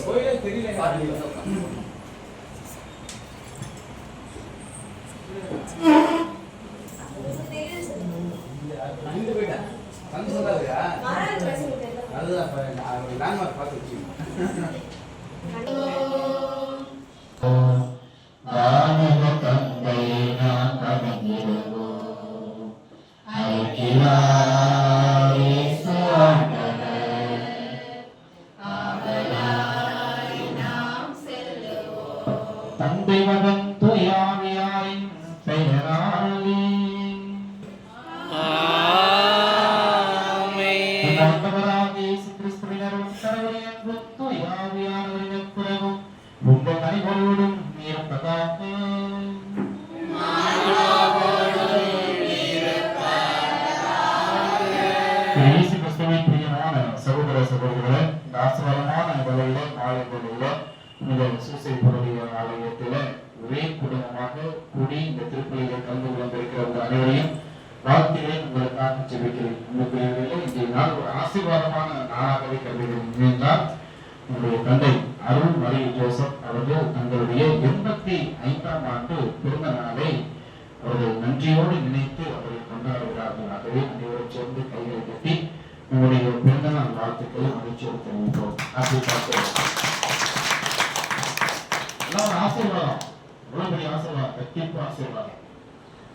கோயிலே தெரியல. அதுதான் லேண்ட்மார்க் பார்த்து வச்சுக்கோங்க. தந்தை மகன் தூயாவியாரின் பெயராலே ஆமென். ஆண்டவராகிய இயேசு கிறிஸ்துவின் அருளும் கடவுளின் அன்பும் தூயாவியாரின் நட்புறவும் உங்கள் அனைவரோடும் இருப்பதாக. இயேசு கிறிஸ்துவின் பிரியமான சகோதர சகோதரிகளே, இந்த ஆசீர்வாதமான வேளையிலே மாலை வேளையிலே இந்த சுசேபருடைய ஆலயத்தில ஒரே குடும்பமாக கூடி இந்த திருப்பலியில கலந்து கொண்டிருக்கிற உங்கள் அனைவரையும் வாழ்த்துகிறேன். உங்களுக்காக ஜெபிக்கிறேன். உங்களுக்கு இன்றைய நாள் ஒரு ஆசீர்வாதமான நாளாகவே கருதுகிறேன். ஏனென்றால் உங்களுடைய தந்தை அருள் மரி ஜோசப் அவர்கள் தங்களுடைய 85ஆம் ஆண்டு பிறந்த நாளை அவர்கள் நன்றியோடு நினைத்து அவர்கள் கொண்டாடுகிறார்கள். ஆகவே அனைவரும் சேர்ந்து கைகளை கட்டி உங்களுடைய பிறந்த நாள் வாழ்த்துக்களை மகிழ்ச்சியோடு தெரிவித்தோம். அப்படி பார்க்கிறோம். ஆசீர்வாதம், எவ்வளவு பெரிய ஆசீர்வாதம், கத்திப்பு ஆசீர்வாதம்.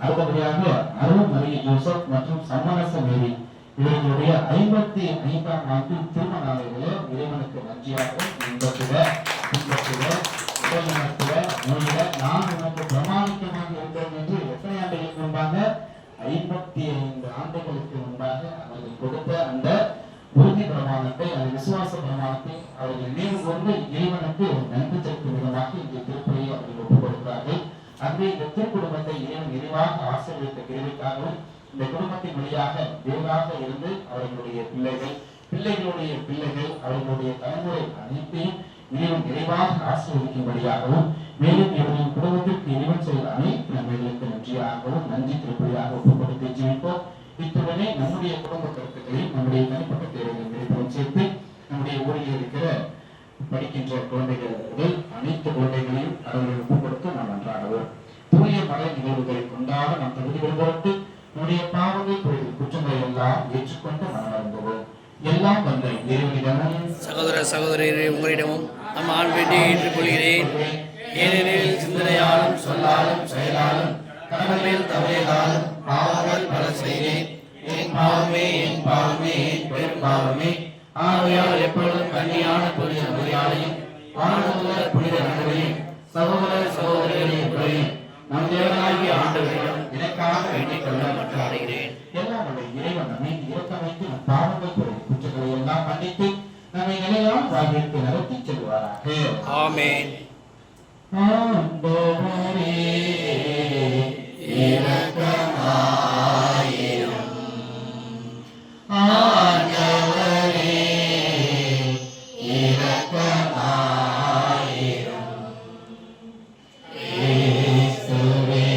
அடுத்தபடியாக அருள் மரி ஜோசப் மற்றும் சம்மரச மேரி இவர்களுடைய 55ஆம் ஆண்டு திருமண நாளையில இறைவனுக்கு நன்றியாக இன்பத்தில உடல் நலத்தில நோயில நான் உனக்கு பிரமாணிக்கமாக இருக்கிறேன் என்று எத்தனை ஆண்டுகளுக்கு முன்பாக 55 ஆண்டுகளுக்கு முன்பாக அவர்கள் கொடுத்த அந்த உறுதி பிரமாணத்தை, அந்த விசுவாச பிரமாணத்தை அவர்கள் நினைவு கொண்டு இறைவனுக்கு நன்றி செலுத்தும் விதமாக இந்த திருப்பலியை அவர்கள் ஒப்புக் கொடுக்கிறார்கள். அங்கே இந்த திருக்குடும்பத்தை இறைவன் நிறைவாக ஆசீர்வதித்த கிருபைக்காகவும் இந்த குடும்பத்தின் வழியாக தேவாக இருந்து அவர்களுடைய பிள்ளைகள், பிள்ளைகளுடைய பிள்ளைகள், அவர்களுடைய தலைமுறை அனைத்தையும் இறைவன் நிறைவாக ஆசீர்வதிக்கும்படியாகவும், மேலும் இவர்களின் குடும்பத்திற்கு இறைவன் செய்த அனைத்து நன்மைகளுக்கு நன்றியாகவும் நன்றி திருப்பலியாக ஒப்புக் கொடுத்து ஜீவிப்போம். இத்துடனே நம்முடைய குடும்ப கருத்துக்களையும் நம்முடைய தனிப்பட்ட தேவைகளை சேர்த்து நம்முடைய ஊரில் இருக்கிற படிக்கின்ற குழந்தைகள் முதல் அனைத்து குழந்தைகளையும் அவர்கள் ஒப்புக் கொடுத்து நாம் நன்றாகவும் தூய மலை நிகழ்வுகளை கொண்டாட நாம் தகுதி பெறுவதற்கு நம்முடைய பாவங்கள் குற்றங்களை எல்லாம் ஏற்றுக்கொண்டு மனமருந்துவோம். எல்லாம் வந்த இறைவனிடமும் சகோதர சகோதரிகளே, உங்களிடமும் நம் ஆண் வேண்டி ஏற்றுக்கொள்கிறேன். ஏனெனில் சிந்தனையாலும் சொல்லாலும் செயலாலும் கடவுள் மேல் தவறியதாலும் பாவங்கள் பல செய்தேன். என் பாவமே, என் பாவமே, என் பெரும் பாவமே. ஆகையால் எப்பொழுதும் கன்னியான புனித மரியாதையும் வானதூதர புனித நடுவையும் சகோதர சகோதரிகளையும் நம் தேவனாகிய ஆண்டவரிடம் எனக்காக வேண்டிக் கொள்ள மன்றாடுகிறேன். எல்லாம் இறைவன் நம்மை இரக்கம் வைத்து நம் பாவங்கள் குற்றங்களை எல்லாம் மன்னித்து நம்மை நிலையான வாழ்விற்கு நடத்தி செல்வாராக. ஆமென். ஆண்டவரே இரக்கமாயிரும். ஆண்டவரே இரக்கமாயிரும். இயேசுவே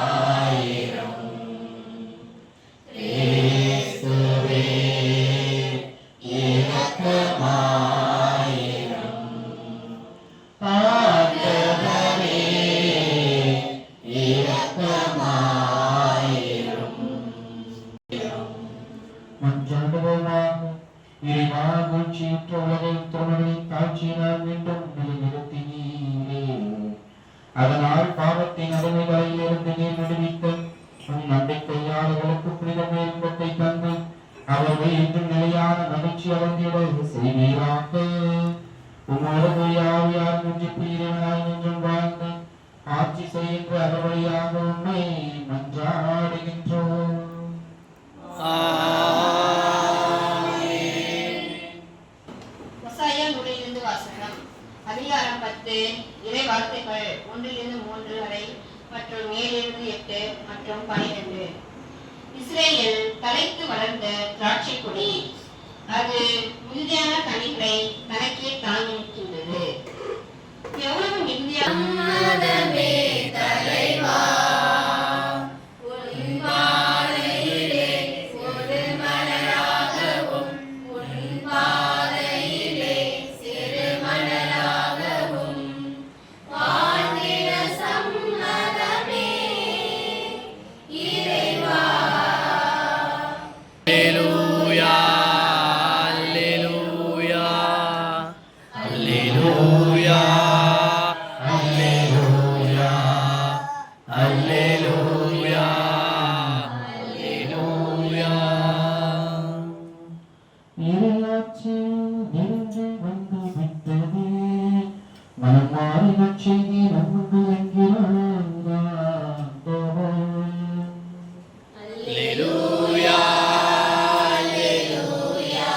இரக்கமாயிரும். இயேசுவே இரக்கமாயிரும். ஆண்டவரே இரக்கமாயிரும். மன்றாடுவோமாக. இறைவா, வீழ்ச்சியுற்ற உலகின் திருமகளின் காட்சியினால் மீண்டும் நிலைநிறுத்தினீரே. அதனால் பாவத்தின் அடிமைகளிலிருந்து நீர் விடுவித்த உன் நம்பிக்கையாளர்களுக்கு புனிதமே இன்பத்தை தந்து அவர்கள் என்றும் நிலையான மகிழ்ச்சி அடைந்திட செய்வீராக. உமது யார் முன்னிப்பு இறைவனாய் என்றும் வாழ்ந்து ஆட்சி செய்கின்ற அறவழியாக உண்மை மன்றாடுகின்றோம். அதிகாரம் 10 இறை வார்த்தைகள் 1-3 வரை மற்றும் 7-8 மற்றும் 12. இஸ்ரேல் தலைத்து வளர்ந்த திராட்சை கொடி, அது மிகுதியான கனிகளை தனக்கே தாங்கி நிற்கின்றது. எவ்வளவு மிகுதியாக தலைவா உன் இறையாட்சி நெருங்கி வந்து விட்டது. மனம் மாறின செய்தி நமக்கு என்கிறார். அல்லேலூயா அல்லேலூயா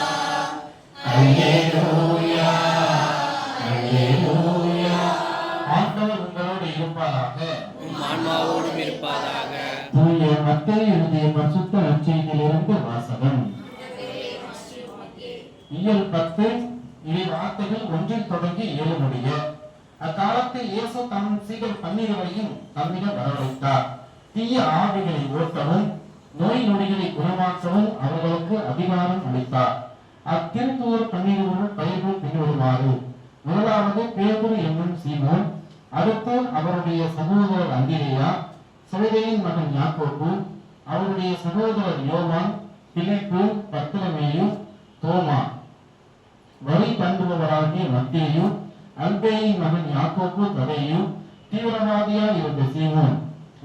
அல்லேலூயா அல்லேலூயா. ஆண்டவர் உங்களோடு இருப்பாராக. உம் ஆன்மாவோடும் இருப்பாதாக. தூய மத்தேயு எழுதிய பரிசுத்த நற்செய்தியிலிருந்து வாசகம். இயல் 10 இவை வார்த்தைகள் 1 தொடங்கி 7 முடிய. அக்காலத்தில் இயேசு தம் சீடர் 12 தம்மிடம் வரவழைத்தார். தீய ஆவிகளை ஓட்டவும் நோய் நொடிகளை குணமாக்கவும் அவர்களுக்கு அதிகாரம் அளித்தார். அத்திருத்தூர் 12 பெயர்கள் பின்வருமாறு: முதலாவது பேதுரு என்னும் சீமோன், அடுத்து அவருடைய சகோதரர் அந்திரேயா, செபதேயின் மகன் யாக்கோபு, அவருடைய சகோதரர் யோவான், பிலிப்பு, பர்த்தலமேயு, தோமா, வரி தண்டுபவராகிய மத்தேயு, அல்பேயின் மகன் யாக்கோபு, ததேயு, தீவிரவாதியாய் இருந்த சீமோன்,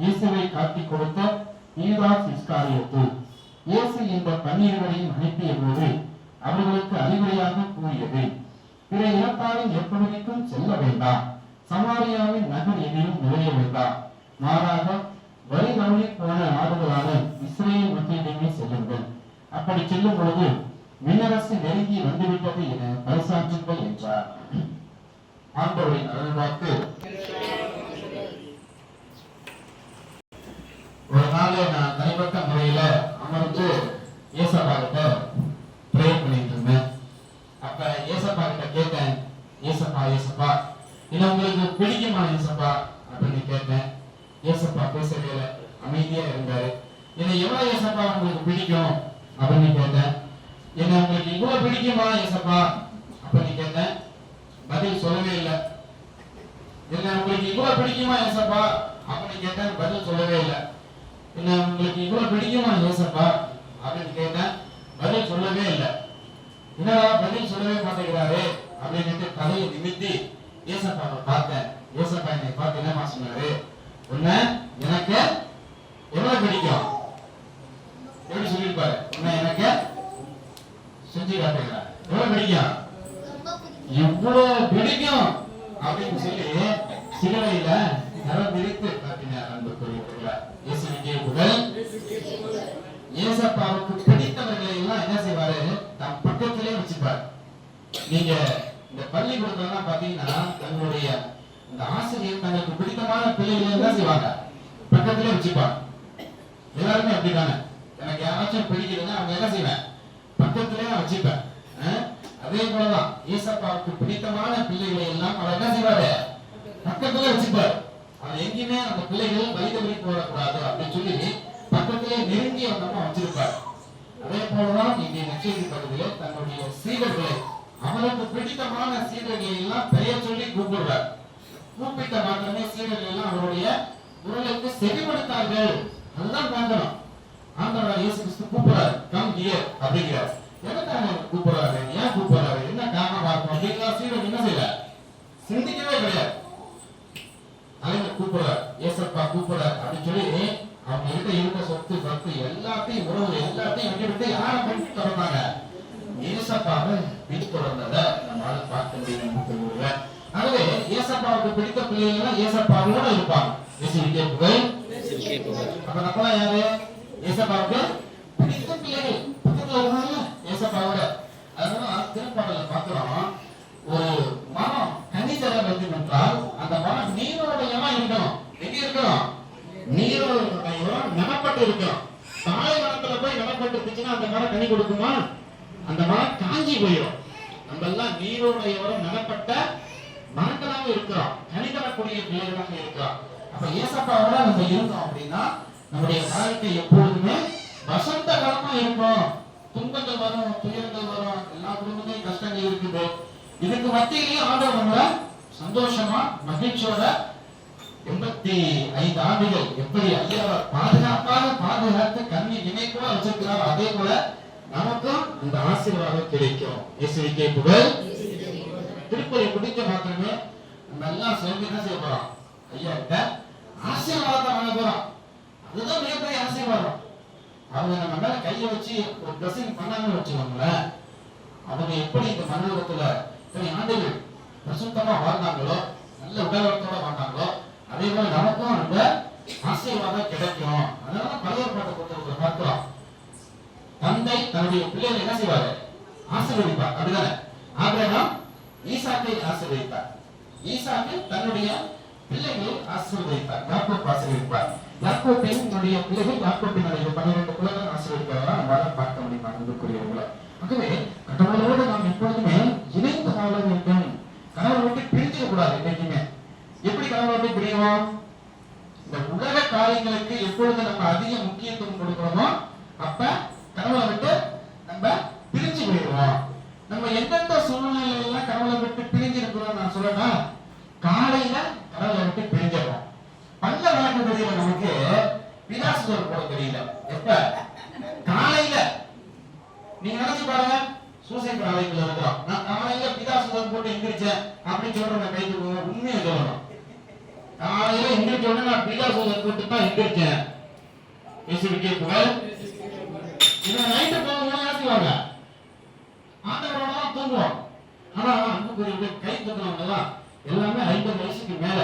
இயேசுவை காட்டிக் கொடுத்த யூதாஸ் இஸ்காரியோத்து. இயேசு இந்த 12 அனுப்பிய போது அவர்களுக்கு அறிவுரையாக கூறியது: பிற இனத்தாரின் எப்பகுதிக்கும் செல்ல வேண்டாம், சமாரியாவின் நகர் எதிலும் நுழைய வேண்டாம், மாறாக வரி தவறி போன ஆடுகளான இஸ்ரேல் மக்களிடமே செல்லுங்கள். அப்படி செல்லும் பொழுது விண்ணரசு நெருங்கி வந்துவிட்டது என பறைசாற்றுங்கள் என்றார். ஆண்டவரின் அருள்வாக்கு. ஒரு நாள் நான் தனிப்பட்ட முறையில அமர்ந்து ஏசப்பா கிட்ட ப்ரே பண்ணிட்டு இருந்தேன். அப்ப ஏசப்பா கிட்ட கேட்டேன், ஏசப்பா ஏசப்பா இது உங்களுக்கு பிடிக்குமா ஏசப்பா அப்படின்னு கேட்டேன். ஏசப்பா பேசவே இல்லை, அமைதியா இருந்தாரு. என்னை எவ்வளவு ஏசப்பா உங்களுக்கு பிடிக்கும் அப்படின்னு கேட்டேன். என்ன உங்களுக்கு இவ்வளவு பிடிக்குமா ஏசப்பா அப்படின்னு கேட்டேன். பதில் சொல்லவே இல்லை. என்ன உங்களுக்கு இவ்வளவு பிடிக்குமா ஏசப்பா அப்படின்னு கேட்டேன். பதில் சொல்லவே இல்லை. என்ன உங்களுக்கு இவ்வளவு பிடிக்குமா ஏசப்பா அப்படின்னு கேட்டேன். பதில் சொல்லவே இல்லை. என்னடா பதில் சொல்லவே மாட்டேங்கிறாரு அப்படின்னு தலையை நிமித்தி ஏசப்பாவை பார்த்தேன். ஏசப்பா என்னை பார்த்து என்னமா சொன்னாரு: உன்னை எனக்கு எவ்வளவு பிடிக்கும்? எப்படி சொல்லியிருப்பாரு? உன்னை எனக்கு செஞ்சு காட்டுகிறார். எவ்வளவு பிடிக்கும்? இவ்வளவு பிடிக்கும் அப்படின்னு சொல்லி சிலுவையில நரம் விரித்து காட்டினார். அன்புக்குரியவர்களே, இயேசுவுக்கே புகழ். ஏசப்பாவுக்கு பிடித்தவர்களை எல்லாம் என்ன செய்வாரு? தம் பக்கத்திலே வச்சுப்பார். நீங்க இந்த பள்ளிக்கூடத்துல பாத்தீங்கன்னா தங்களுடைய இந்த ஆசிரியர் தங்களுக்கு பிடித்தமான பிள்ளைகளை என்ன செய்வாங்க? பக்கத்திலே வச்சுப்பாங்க. எல்லாருமே அப்படித்தானே. எனக்கு யாராச்சும் பிடிக்குதுன்னா அவங்க என்ன செய்வேன்? பக்கத்திலே வச்சுப்பேன். அதே போலதான் ஏசப்பாவுக்கு பிடித்தமான பிள்ளைகளை எல்லாம் அவர் என்ன செய்வாரு? பக்கத்திலே வச்சுப்பார். அது எங்கேயுமே அந்த பிள்ளைகள் வழிதவறி போடக்கூடாது அப்படின்னு சொல்லி பக்கத்திலே நெருங்கி வந்தமா வச்சிருப்பார். அதே போலதான் இங்கே நற்செய்தி பகுதியிலே தன்னுடைய சீடர்களை, அவருக்கு பிடித்தமான சீடர்களை எல்லாம் பெயர் சொல்லி கூப்பிடுறார். கூப்பிட்ட மாத்திரமே சீடர்கள் எல்லாம் அவருடைய குரலுக்கு செவிமடுத்தார்கள். அதுதான் காரணம். ஆண்டவர் இயேசு கிறிஸ்து கூப்பிடுறாரு, கம் ஹியர் அப்படிங்கிறார். எதற்காக கூப்பிடுறாரு? ஏன் கூப்பிடுறாரு? என்ன காரணமா இருக்கும் அப்படிங்கிற சீடர்கள் என்ன செய்யல, சிந்திக்கவே கிடையாது. தலைவர் கூப்பிடுறார், ஏசப்பா கூப்பிடுறார் அப்படின்னு சொல்லி அவங்க கிட்ட இருந்த சொத்து பத்து எல்லாத்தையும் உறவு எல்லாத்தையும் விட்டு யாரை பிடித்து தொடர்ந்தாங்க? ஏசப்பாவை பிடித்து தொடர்ந்ததை நம்மளால பார்க்க முடியும். ஆகவே ஏசப்பாவுக்கு பிடித்த பிள்ளைகள் ஏசப்பாவோட இருப்பாங்க. இயேசுவுக்கே புகழ். அப்ப நம்மளா யாரு? ஏசப்பாவுக்கு பிடித்த பிள்ளைகள் பக்கத்துல இருந்தாங்க ஏசப்பாவோட. அதனால திருப்பாடல பார்க்கிறோம், ஒரு மரம் கனி தர வேண்டும் என்றால் அந்த மரம் நீரோடையமா இருக்கணும். எங்க இருக்கணும்? நீரோடையம் நிலப்பட்டு இருக்கணும். தாழை மரத்துல போய் நிலப்பட்டு இருந்துச்சுன்னா அந்த மரம் கனி கொடுக்குமா? அந்த மரம் காஞ்சி போயிடும். நம்ம எல்லாம் நீரோடையோரம் நிலப்பட்ட மரங்களாக இருக்கிறோம், கனி தரக்கூடிய பிள்ளைகளாக இருக்கிறோம். அப்ப ஏசப்பாவோட நம்ம இருந்தோம் அப்படின்னா நம்முடைய வாழ்க்கை எப்பொழுதுமே வசந்த காலமா இருக்கும். துன்பங்கள் வரும், துயரங்கள் வரும், எல்லா குடும்பத்தையும் கஷ்டங்கள் இருக்குது. இதுக்கு மத்தியிலேயே ஆண்டவர் நம்மள சந்தோஷமா மகிழ்ச்சியோட 85 ஆண்டுகள் எப்படி ஐயாவை பாதுகாப்பாக பாதுகாத்து கண்ணி இணைப்பா வச்சிருக்கிறார், அதே போல நமக்கும் இந்த ஆசீர்வாதம் கிடைக்கும். இயேசுவுக்கே புகழ். திருப்பதி முடிக்க மாத்திரமே நம்ம எல்லாம் சேர்ந்து என்ன செய்ய போறோம்? ஐயா கிட்ட ஆசீர்வாதத்தை வாங்க போறோம். அதுதான் மிகப்பெரிய ஆசீர்வாதம். அவங்க நம்ம மேல கையை வச்சு ஒரு ட்ரெஸ்ஸிங் பண்ணாங்கன்னு வச்சுக்கோங்களேன், அவங்க எப்படி இந்த மண்டலத்துல இத்தனை ஆண்டுகள் பிரசுத்தமா வாழ்ந்தாங்களோ, நல்ல உடல்நலத்தோட வாழ்ந்தாங்களோ, அதே போல நமக்கும் அந்த ஆசீர்வாதம் கிடைக்கும். அதனால பழைய பாட்டை புத்தகத்துல பார்க்கிறோம், தந்தை தன்னுடைய பிள்ளைகளை என்ன செய்வாரு? ஆசீர்வதிப்பார். அப்படிதானே? ஆபிரகாம் ஈசாக்கை ஆசீர்வதித்தார், ஈசாக்கு தன்னுடைய பிள்ளைகளை ஆசீர்வதித்தார், யாக்கோபு ஆசீர்வதிப்பார், யாக்கோபினுடைய பிள்ளைகள் யாக்கோபினுடைய 12 குலங்கள் ஆசீர்வதிக்கிறதா நம்மளால பார்க்க முடியுமா அன்புக்குரியவங்கள? ஆகவே கடவுளோடு நாம் எப்பொழுதுமே இணைந்து வாழ வேண்டும். கடவுளை விட்டு பிரிஞ்சிட கூடாது. இன்னைக்குமே எப்படி கடவுளை விட்டு பிரியும்? இந்த உலக காரியங்களுக்கு எப்பொழுது நம்ம அதிக முக்கியத்துவம் கொடுக்கிறோமோ அப்ப கடவுளை விட்டு நம்ம பிரிஞ்சு போயிடுவோம். நம்ம எந்தெந்த சூழ்நிலையில கடவுளை விட்டு பிரிஞ்சு இருக்கிறோம் நான் சொல்லணும். காலையில கடவுளை விட்டு பிரிஞ்சிடறோம். பல்ல வழக்கு தெரியல, நமக்கு பிதாசுவர் போட தெரியல. எப்ப? காலையில. நீங்க நினைச்சு பாருங்க, சூசைட் அலைகள் இருக்கிறோம். நான் காலையில பிதாசுவர் போட்டு எந்திரிச்சேன் அப்படின்னு சொல்றேன், கைது உண்மையை சொல்லணும். காலையில எந்திரிச்ச உடனே நான் பிதாசுவர் போட்டு தான் எந்திரிச்சேன். பேசிவிட்டே புகழ் இவன் நைட்டு போகும்போது நினைச்சுவாங்க ஆண்டவரோட தான் தூங்குவோம். ஆனா அன்புக்குரிய கை தூக்குறவங்க எல்லாமே 50 வயசுக்கு மேல,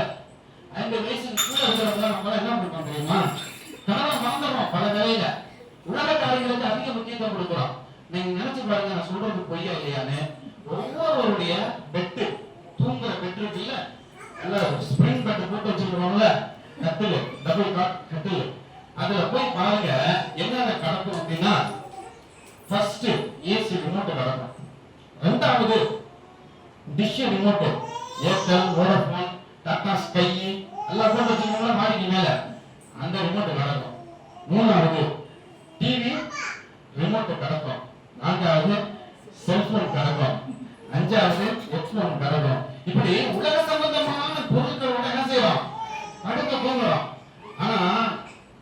50 வயசுக்கு கூட இருக்கிறவங்க நம்ம என்ன பண்றோம் தெரியுமா? கடவுளை மறந்துடுறோம். பல வேலையில உலக காரியங்களுக்கு அதிக முக்கியத்துவம் கொடுக்குறோம். நீங்க நினைச்சு பாருங்க, நான் சொல்றது பொய்யா இல்லையான்னு. ஒவ்வொருவருடைய பெட்டு, தூங்குற பெட் இருக்கு இல்ல, ஸ்பிரிங் பெட் போட்டு வச்சிருக்கோம்ல, கட்டில், டபுள் காட் கட்டில், அதுல போய் பாருங்க என்னென்ன கடக்கும் அப்படின்னா, ஃபர்ஸ்ட் ஏசி ரிமோட் கடக்கும், ரெண்டாவது dish remote, Airtel, Vodafone, Tata sky எல்லாம் போட்டு வச்சிருக்கோம்ல மாடிக்கு மேல, அந்த ரிமோட் கடக்கும். மூணாவது டிவி ரிமோட் கடக்கும். நான்காவது செல்போன் கடக்கும். அஞ்சாவது ஹெட்போன் கடக்கும். இப்படி உலக சம்பந்தமான பொருட்களோட என்ன செய்யறோம்? அடுக்க தூங்குறோம். ஆனா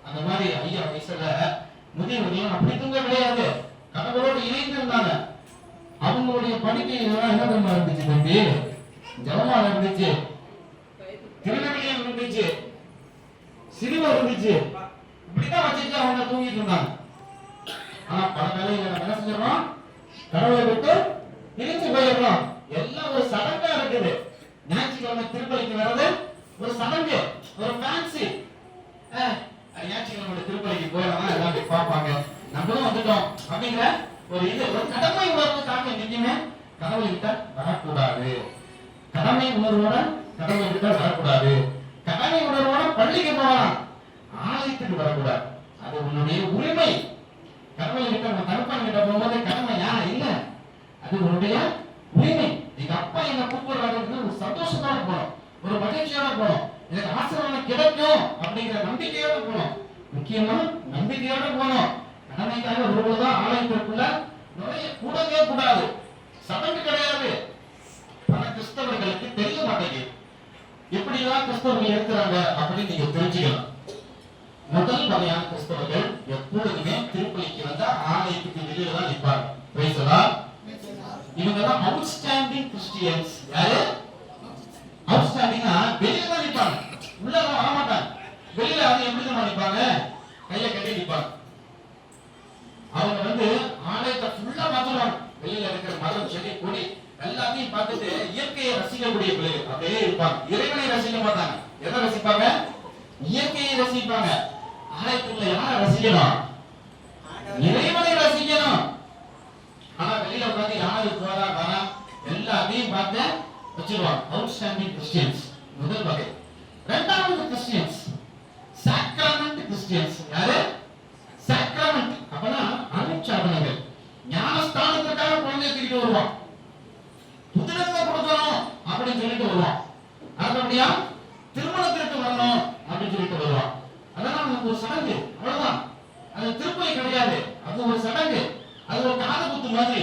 அந்த மாதிரி 5 வயசுல முதியவர்கள் அப்படி தூங்க கிடையாது. கடவுளோடு இணைந்து இருந்தாங்க. அவங்களுடைய படுக்கை என்ன தெரியுமா இருந்துச்சு தம்பி? ஜெபமாலை இருந்துச்சு, திருநெல்வேலியம் இருந்துச்சு, சிறுவ இருந்துச்சு. இப்படிதான் வச்சுட்டு அவங்க தூங்கிட்டு இருந்தாங்க. ஆனா பல வேலைகளை நம்ம என்ன செஞ்சோம்? கடவுளை விட்டு பிரிஞ்சு போயிடுறோம். எல்லாம் ஒரு சடங்கா இருக்குது. ஞாயிற்றுக்கிழமை திருப்பலிக்கு வர்றது ஒரு சடங்கு, ஒரு ஃபேன்சி. ஞாயிற்றுக்கிழமை திருப்பலிக்கு போயிடலாம், எல்லாரும் பார்ப்பாங்க, நம்மளும் வந்துட்டோம் அப்படிங்கிற ஒரு இது, ஒரு கடமை உணர்வுக்காக இன்னைக்குமே கடவுள்கிட்ட வரக்கூடாது. கடமை உணர்வோட கடவுள்கிட்ட வரக்கூடாது. கடமை உணர்வோட பள்ளிக்கு போகலாம், ஆலயத்துக்கு வரக்கூடாது. அது உன்னுடைய உரிமை. கடவுள்கிட்ட நம்ம தடுப்பான் கிட்ட போகும்போது கடமையா இல்ல, அது உன்னுடைய உரிமை. எங்க அப்பா என்ன கூப்பிடுறாங்க ஒரு சந்தோஷத்தோட போனோம், ஒரு மகிழ்ச்சியோட போனோம், எனக்கு ஆசீர்வாதம் கிடைக்கும் அப்படிங்கிற நம்பிக்கையோட போனோம். முக்கியமா நம்பிக்கையோட போனோம். கடமைக்காக ஒருவர்தான் ஆலயத்திற்குள்ள நுழைய கூடவே கூடாது. சடங்கு கிடையாது. பல கிறிஸ்தவர்களுக்கு தெரிய மாட்டேங்குது. எப்படிலாம் கிறிஸ்தவர்கள் இருக்கிறாங்க அப்படின்னு நீங்க தெரிஞ்சுக்கலாம். முதல் வகையான கிறிஸ்தவர்கள் எப்பொழுதுமே திருப்பலிக்கு வந்தா ஆலயத்துக்கு வெளியில தான் நிற்பாங்க. இவங்க தான் அவுட்ஸ்டாண்டிங் கிறிஸ்டியன்ஸ். யாரு அவுட்ஸ்டாண்டிங்னா? வெளியில தான் நிற்பாங்க, உள்ள வர மாட்டாங்க. வெளியில அது எப்படி தான் நிற்பாங்க? கையை கட்டி நிற்பாங்க. அவங்க ஆலயத்தை ஃபுல்லா பார்த்துருவாங்க. வெளியில இருக்கிற மரம், செடி, கொடி எல்லாத்தையும் பார்த்துட்டு இயற்கையை ரசிக்கக்கூடிய பிள்ளைகள் அப்படியே இருப்பாங்க. இறைவனை ரசிக்க மாட்டாங்க. எதை ரசிப்பாங்க? இயற்கையை ரசிப்பாங்க. ஆலயத்துக்குள்ள யாரை ரசிக்கணும்? இறைவனை ரசிக்கணும். ஆனா வெளியில உட்காந்து யாரு போறா வரா எல்லாத்தையும் பார்த்து வச்சிருவாங்க. அவுட்ஸ்டாண்டிங் கிறிஸ்டியன்ஸ் முதல் வகை. இரண்டாவது கிறிஸ்டியன்ஸ் சாக்ரமெண்ட் கிறிஸ்டியன்ஸ். யாரு? சாக்ரமெண்ட் அப்பனா அருட்சாதனங்கள். ஞானஸ்தானத்துக்காக குழந்தைய தூக்கிட்டு வருவான், புதினத்தை கொடுக்கணும் அப்படின்னு சொல்லிட்டு வருவான். அதுபடியா திருமணத்திற்கு வரணும் அப்படின்னு சொல்லிட்டு வருவான். அதெல்லாம் ஒரு சடங்கு, அவ்வளவுதான். அது திருப்பலி கிடையாது, அது ஒரு சடங்கு. அது ஒரு காது குத்து மாதிரி.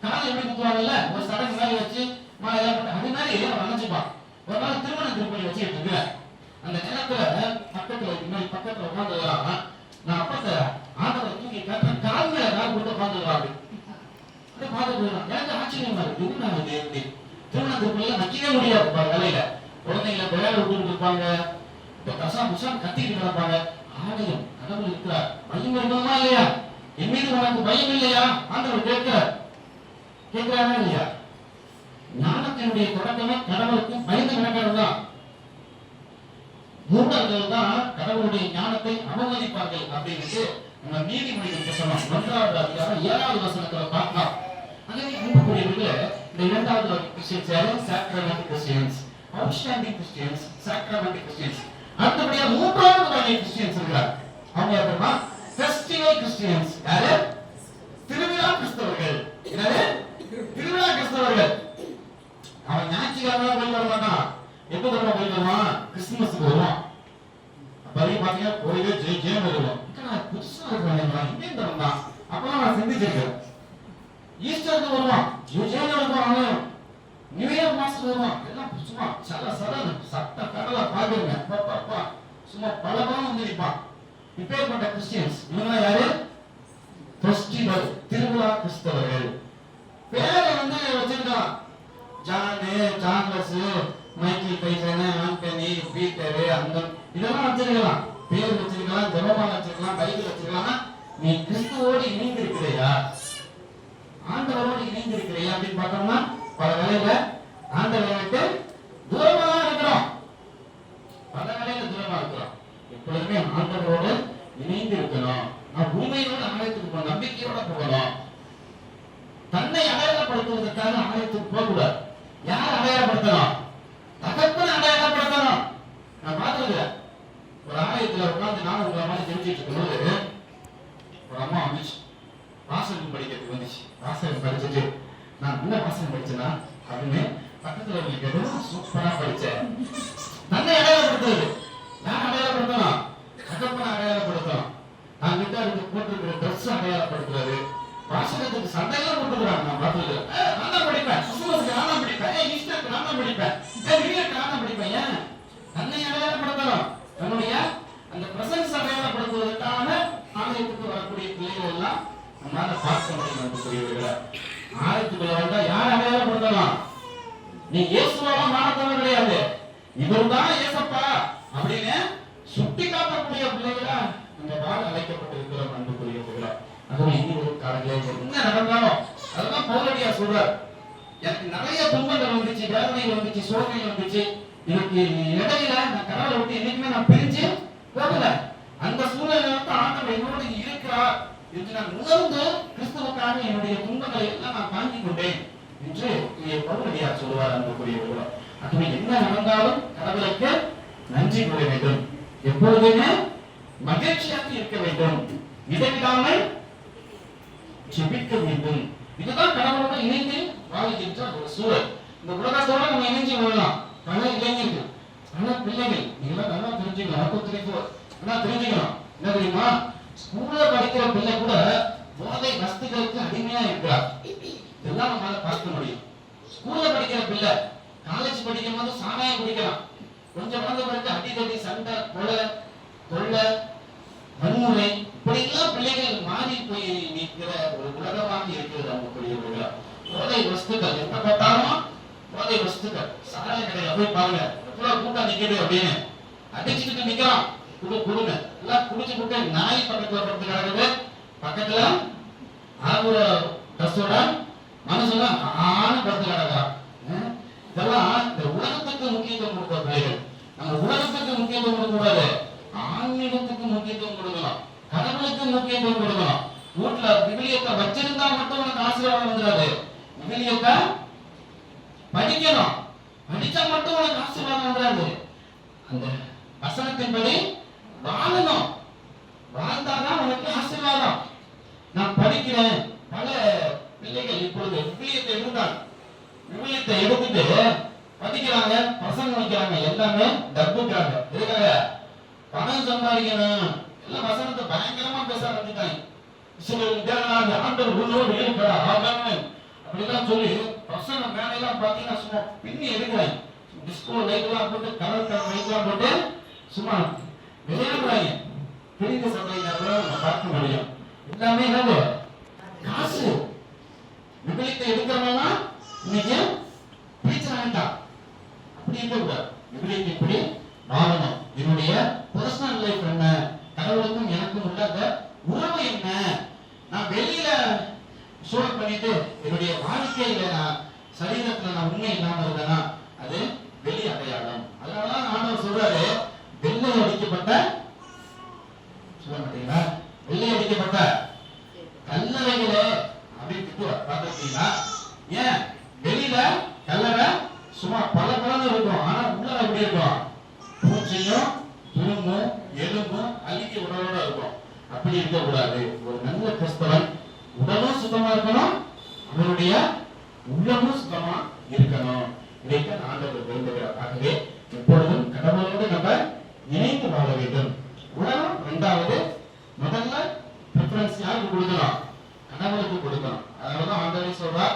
காது எப்படி குத்துவாங்கல்ல, ஒரு சடங்கு மாதிரி வச்சு அது மாதிரி அவன் நினைச்சுப்பான். ஒரு நாள் திருமண திருப்பலி வச்சுக்கிட்டு இருக்கிற அந்த நேரத்துல பக்கத்துல உட்காந்து வரான். நான் அப்பத்த ஆண்டவரை தூக்கி காட்டுறேன், கால் மேல கால் போட்டு உட்காந்துருவான். அப்படி பார்த்துட்டு எனக்கு ஆச்சரியமா இருக்கு. இது நான் எப்படி திருமண திருப்பலியில நக்கவே முடியாது. வேலையில குழந்தைங்களை விளையாட விட்டுட்டு இருப்பாங்க, கசாம் புசாம் கத்திட்டு கிடப்பாங்க. ஆலயம் கடவுள் இருக்கிறார், பயம் இருக்கணுமா இல்லையா? என் மீது உனக்கு பயம் இல்லையா? ஆண்டவர் கேட்கிறார். கேட்கிறாரா இல்லையா? ஞானத்தினுடைய தொடக்கமே கடவுளுக்கு பயந்து நடக்கிறது தான். மூடர்கள் தான் கடவுளுடைய ஞானத்தை அவமதிப்பார்கள் அப்படின்னு நம்ம நீதிமொழிகள் புத்தகம் 1வது அதிகாரம் 7வது வசனத்துல பார்க்கலாம். அதே அன்புக்குரியவர்களே, இந்த 2வது கிறிஸ்டியன்ஸ் யாரு? Sacrament Christians, outstanding Christians, sacrament Christians. அடுத்தபடியா 3வது வகை கிறிஸ்டியன்ஸ் இருக்காங்க. அவங்க யாருன்னா ஃபெஸ்டிவல் கிறிஸ்டியன்ஸ். யாரு? திருவிழா கிறிஸ்தவர்கள். என்னது? திருவிழா கிறிஸ்தவர்கள். அவன் ஞாயிற்றுக்கிழமை போய் வர மாட்டான். எப்ப தடவை போய் வருவான்? கிறிஸ்துமஸ்க்கு வருவான். அப்படி பாத்தீங்கன்னா கோயிலே ஜெய் ஜெயம் வருவோம். புதுசா இருக்கான், இங்கே வந்தான். அப்பெல்லாம் நான் சிந்திச்சிருக்கேன். ஈஸ்டருக்கு வருவான், ஜெய் ஜெயம் வருவான். நியூ இயர் மாசத்துக்கு வருவான். எல்லாம் சும்மா சல சலன்னு சட்ட கடலை பாக்குறேங்க. பாப்பா சும்மா பல பலம் வந்து நிற்பான். இப்பேற்பட்ட கிறிஸ்டியன்ஸ் இவங்க யாரு? ஃபெஸ்டிவல் திருவிழா கிறிஸ்தவர்கள். பேரை வந்து வச்சிருக்கான். John, Charles, Michael, Tyson, Anthony, Peter, அந்த இதெல்லாம் வச்சிருக்கலாம். பேர் வச்சிருக்கலாம், ஜெபமாலை வச்சிருக்கலாம், பைபிள் வச்சிருக்கலாம். நீ கிறிஸ்துவோடு இணைந்து இருக்கிறையா? ஆண்டவரோடு இணைந்து இருக்கிறையா அப்படின்னு பார்த்தோம்னா பல வேளையில ஆண்டவரை விட்டு தூரமா தான் இருக்கிறோம். பல வேளையில தூரமா இருக்கிறோம். எப்பொழுதுமே ஆண்டவரோடு இணைந்து இருக்கணும். நான் உண்மையோட ஆலயத்துக்கு போகணும், நம்பிக்கையோட போகணும். தன்னை அடையாளப்படுத்துவதற்காக ஆலயத்துக்கு போகக்கூடாது. யார் அடையாளப்படுத்தணும்? தகப்பனை அடையாளப்படுத்தணும். நான் பார்த்துருக்கேன், ஒரு ஆலயத்துல உட்கார்ந்து நானும் உங்களை மாதிரி தெரிஞ்சிட்டு இருக்கும்போது ஒரு அம்மா வந்துச்சு, வாசகம் படிக்கிறதுக்கு வந்துச்சு. வாசகம் படிச்சுட்டு நான் என்ன வாசகம் படிச்சேன்னா அப்படின்னு பக்கத்துல உங்களுக்கு சூப்பரா படிச்சேன். தன்னை அடையாளப்படுத்துவது. யார் அடையாளப்படுத்தணும்? தகப்பனை அடையாளப்படுத்தணும். நான் கிட்ட இருந்து போட்டிருக்கிற ட்ரெஸ் அடையாளப்படுத்துறது. வாசகத்துக்கு சண்டையெல்லாம் போட்டுக்கிறாங்க. நான் பார்த்துருக்கேன். நான் தான் படிப்பேன், கிறிஸ்துமஸ்க்கு நான் தான் படிப்பேன், ஈஸ்டருக்கு நான் தான் படிப்பேன், நியூஇயருக்கு நான் தான் படிப்பேன். ஏன்? தன்னை அடையாளப்படுத்தணும். தன்னுடைய அந்த பிரசன்ஸ் அடையாளப்படுத்துவதற்கான ஆலயத்துக்கு வரக்கூடிய பிள்ளைகள் எல்லாம் நம்மளால பார்க்க முடியும். ஆலயத்துக்குள்ள வந்தா யார் அடையாளப்படுத்தணும்? நீ இயேசுவாக மாறத்தவன் கிடையாது, இவர் தான் இயேசப்பா அப்படின்னு சுட்டி காட்டக்கூடிய பிள்ளைகளா இந்த வாழ அழைக்கப்பட்டிருக்கிறோம். அன்புக்குரியவர்களா, அதுவும் இனி ஒரு காலங்களே என்ன நடந்தாலும் அதெல்லாம் பவுலடியார் சொல்றார். எனக்கு நிறைய துன்பங்கள் வந்துச்சு, வேதனைகள் வந்துச்சு, சோதனைகள் வந்துச்சு. எனக்கு இடையில நான் கடவுளை விட்டு என்னைக்குமே நான் பிரிஞ்சு போகல. அந்த சூழ்நிலை வந்து ஆண்டவர் என்னோடு இருக்கிறார் என்று நான் உணர்ந்து கிறிஸ்துவுக்காக என்னுடைய துன்பங்களை எல்லாம் நான் தாங்கிக் கொண்டேன் என்று பவுலடியார் சொல்லுவார். அன்புக்குரியவர்களா, அதுவே என்ன நடந்தாலும் கடவுளுக்கு நன்றி கூற வேண்டும், எப்பொழுதுமே மகிழ்ச்சியாக இருக்க வேண்டும், இடைவிடாமல் ஜெபிக்க வேண்டும். இதுதான் கடவுளோட இணைந்து வாழ்கின்ற ஒரு சூழல். இந்த உலகத்தோட நம்ம இணைஞ்சு வாழலாம். பல இளைஞர்கள், பல பிள்ளைகள், நீங்களாம் நல்லா தெரிஞ்சுக்கணும். நல்லா தெரிஞ்சுக்கணும். என்ன தெரியுமா? ஸ்கூல்ல படிக்கிற பிள்ளை கூட போதை வஸ்துகளுக்கு அடிமையா இருக்கிறார். இதெல்லாம் நம்மளால பார்க்க முடியும். ஸ்கூல்ல படிக்கிற பிள்ளை காலேஜ் படிக்கும் போது சாராயம் குடிக்கலாம். கொஞ்சம் வளர்ந்த பிறகு அடிதடி, சண்டை, கொள்ளை, வன்முறை, இப்படி எல்லாம் பிள்ளைகள் மாறி போய் நிற்கிற ஒரு உலகமாக இருக்கிறது. அவங்க பெரியவர்களா, போதை வஸ்துக்கள் எங்க பார்த்தாலும் போதை வஸ்துக்கள். சாராய கடையில போய் பாருங்க, எவ்வளவு கூட்டம் நிக்குது அப்படின்னு அடிச்சுக்கிட்டு நிக்கிறான். குடுங்க எல்லாம் குடிச்சு விட்டு நாய் பக்கத்துல படுத்து கிடக்குது. பக்கத்துல ஆகுற ட்ரெஸ்ஸோட மனுஷன் ஆணு படுத்து கிடக்குறான். இதெல்லாம் இந்த உலகத்துக்கு முக்கியத்துவம் கொடுக்கிற பிள்ளைகள். நம்ம உலகத்துக்கு முக்கியத்துவம் கொடுக்க கூடாது, ஆன்மீகத்துக்கு முக்கியத்துவம் கொடுக்கணும், கடவுளுக்கு முக்கியத்துவம் கொடுக்கணும். வீட்டுல விவிலியத்தை வச்சிருந்தா மட்டும் உனக்கு ஆசீர்வாதம் வந்துடாது. விவிலியத்தை படிக்கணும், படிச்சா மட்டும் உனக்கு ஆசீர்வாதம் வந்துடாது. அந்த வசனத்தின்படி வாழணும், வாழ்ந்தாதான் உனக்கு ஆசீர்வாதம். நான் படிக்கிறேன். பல பிள்ளைகள் இப்பொழுது விவிலியத்தை இருந்தாங்க, விவிலியத்தை எடுத்துட்டு படிக்கிறாங்க, பசங்க வைக்கிறாங்க, எல்லாமே டப்புக்காக. எதுக்காக? பணம் சம்பாதிக்கணும். எல்லாம் வசனத்தை பயங்கரமா பேச ஆரம்பிச்சிட்டாங்க. ஆண்டவர் உன்னோடு இருக்கிறார் அப்படிலாம் சொல்லி பசங்க மேலாம் பாத்தீங்கன்னா சும்மா பின்னி எடுக்கிறாங்க. டிஸ்கோ லைட் எல்லாம் போட்டு, கலர் லைட் எல்லாம் போட்டு சும்மா விளையாடுறாங்க. பிரிந்த சபையில நம்ம பார்க்க முடியும். எல்லாமே என்னது? காசு. விபலித்தை எடுக்கிறவனா இன்னைக்கு பிரச்சனை வேண்டாம். அப்படி இருக்கக்கூடாது. விபலித்தை இப்படி வாழணும். என்னுடைய பர்சனல் லைஃப் என்ன, கடவுளுக்கும் எனக்கும் உள்ள உறவு என்ன, நான் வெளியில ஷோ பண்ணிட்டு என்னுடைய வாழ்க்கையில நான் சரீரத்துல நான் உண்மை இல்லாம இருந்தேன்னா அது வெளி அடையாளம். அதனாலதான் ஆண்டவர் சொல்றாரு, வெள்ளை அடிக்கப்பட்ட சொல்ல மாட்டீங்களா, வெள்ளை அடிக்கப்பட்ட கல்லறைகளே அப்படின்னு பார்த்துருக்கீங்களா? ஏன் வெளியில கல்லறை சும்மா பல பலன்னு இருக்கும், ஆனா உள்ள எப்படி இருக்கும்? பூச்சியும் துரும்பும் எலும்பும் அழுகி உடலோட இருக்கும். அப்படி இருக்கக்கூடாது. ஒரு நல்ல கிறிஸ்தவன் உடலும் சுத்தமா இருக்கணும், அவருடைய உள்ளமும் சுத்தமா இருக்கணும். இதைத்தான் ஆண்டவர் விரும்புகிறார். ஆகவே எப்பொழுதும் கடவுளோடு நம்ம இணைந்து வாழ வேண்டும். உலகம் இரண்டாவது, முதல்ல பிரிஃபரன்ஸ் யாருக்கு கொடுக்கணும்? கடவுளுக்கு கொடுக்கணும். அதனாலதான் ஆண்டவர் சொல்றார்,